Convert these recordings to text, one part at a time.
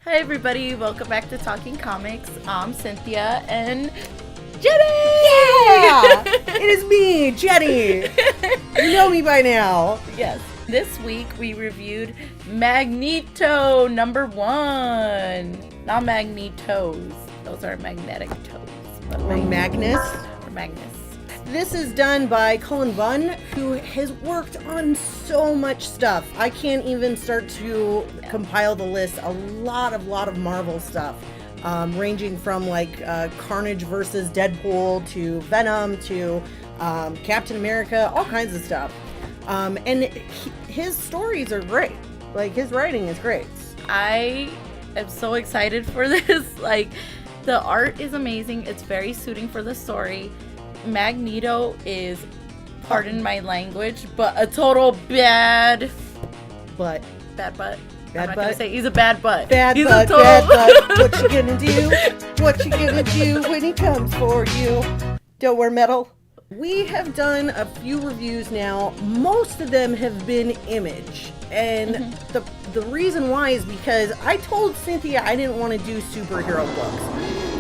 Hi everybody, welcome back to Talking Comics. I'm Cynthia and Jenny! Yeah! It is me, Jenny! You know me by now. Yes. This week we reviewed Magneto #1. Not Magnetos. Those are magnetic toes. But Or Magnus. Or Magnus. This is done by Cullen Bunn, who has worked on so much stuff. I can't even start to compile the list. A lot of Marvel stuff, ranging from like Carnage versus Deadpool to Venom to Captain America, all kinds of stuff. His stories are great. Like, his writing is great. I am so excited for this. Like, the art is amazing. It's very suiting for the story. Magneto is, pardon my language, but a total bad butt. I'm not gonna say he's a bad butt. Bad he's butt, total... bad butt. What you gonna do? What you gonna do when he comes for you? Don't wear metal. We have done a few reviews now. Most of them have been Image. And the reason why is because I told Cynthia I didn't want to do superhero books.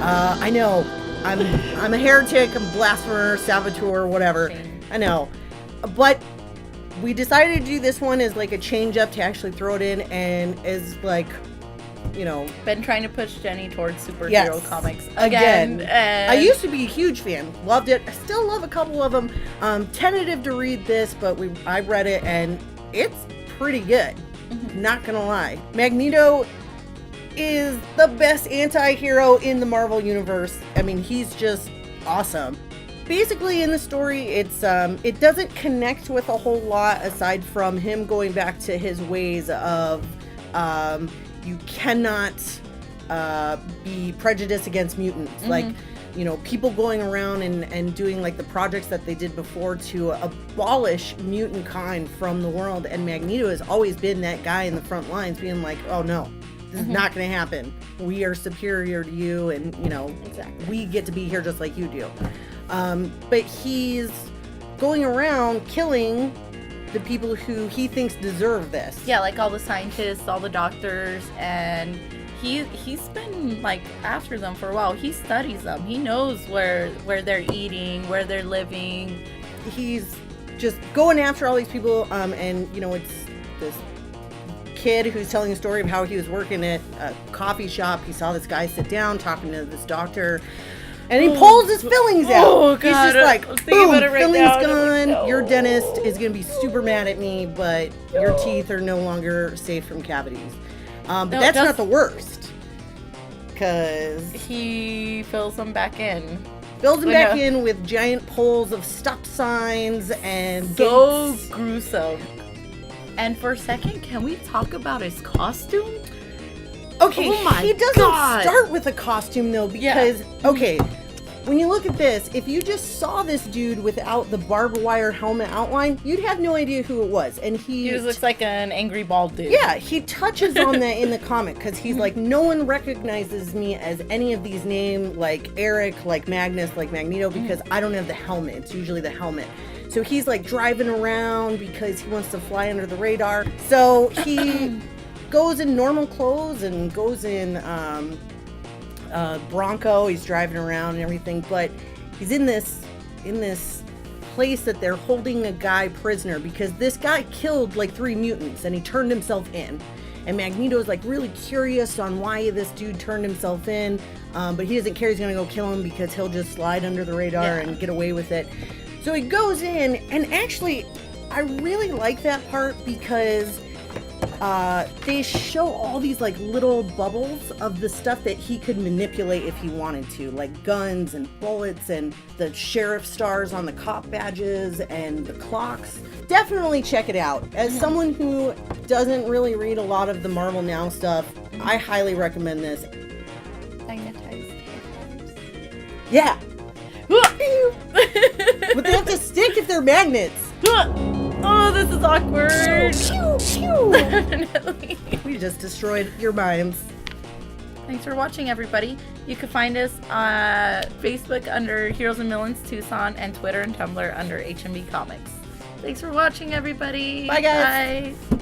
I know. I'm a heretic, I'm a blasphemer, saboteur, whatever. I know. But we decided to do this one as like a change up to actually throw it in, and as like, you know. Been trying to push Jenny towards superhero comics again. And I used to be a huge fan. Loved it. I still love a couple of them. Tentative to read this, but I read it and it's pretty good. Not gonna lie. Magneto is the best anti-hero in the Marvel universe. I mean, he's just awesome. Basically, in the story, it doesn't connect with a whole lot aside from him going back to his ways of you cannot be prejudiced against mutants. Like, you know, people going around and doing like the projects that they did before to abolish mutant kind from the world. And Magneto has always been that guy in the front lines being like, oh no, this is not going to happen. We are superior to you, and, you know, we get to be here just like you do. But he's going around killing the people who he thinks deserve this. Yeah, like all the scientists, all the doctors, and he's been like after them for a while. He studies them. He knows where they're eating, where they're living. He's just going after all these people, and, you know, it's this kid who's telling a story of how he was working at a coffee shop. He saw this guy sit down talking to this doctor, and he pulls his fillings out. Oh, God. He's just like, boom, right fillings now. gone. No. Your dentist is going to be super mad at me, but your teeth are no longer safe from cavities. But No, that's not the worst, because he fills them back in. fills them back in with giant poles of stop signs and So gates. gruesome. And for a second, can we talk about his costume? Okay, Oh my he doesn't God. start with a costume though, because okay, when you look at this, if you just saw this dude without the barbed wire helmet outline, you'd have no idea who it was. And He just looks like an angry bald dude. yeah, he touches on that in the comic, because he's like, no one recognizes me as any of these names, like Eric, like Magnus, like Magneto, because I don't have the helmet. It's usually the helmet. So he's like driving around because he wants to fly under the radar. So he goes in normal clothes and goes in Bronco. He's driving around and everything, but he's in this place that they're holding a guy prisoner because this guy killed like 3 mutants and he turned himself in. And Magneto's like really curious on why this dude turned himself in, but he doesn't care. He's gonna go kill him because he'll just slide under the radar and get away with it. So he goes in, and actually, I really like that part because they show all these like little bubbles of the stuff that he could manipulate if he wanted to, like guns and bullets and the sheriff stars on the cop badges and the clocks. Definitely check it out. As someone who doesn't really read a lot of the Marvel Now stuff, I highly recommend this. Magnetized. Yeah. But they have to stick if they're magnets. Oh, this is awkward. Pew, pew. Definitely. We just destroyed your minds. Thanks for watching, everybody. You can find us on Facebook under Heroes and Villains Tucson and Twitter and Tumblr under HMB Comics. Thanks for watching, everybody. Bye, guys. Bye.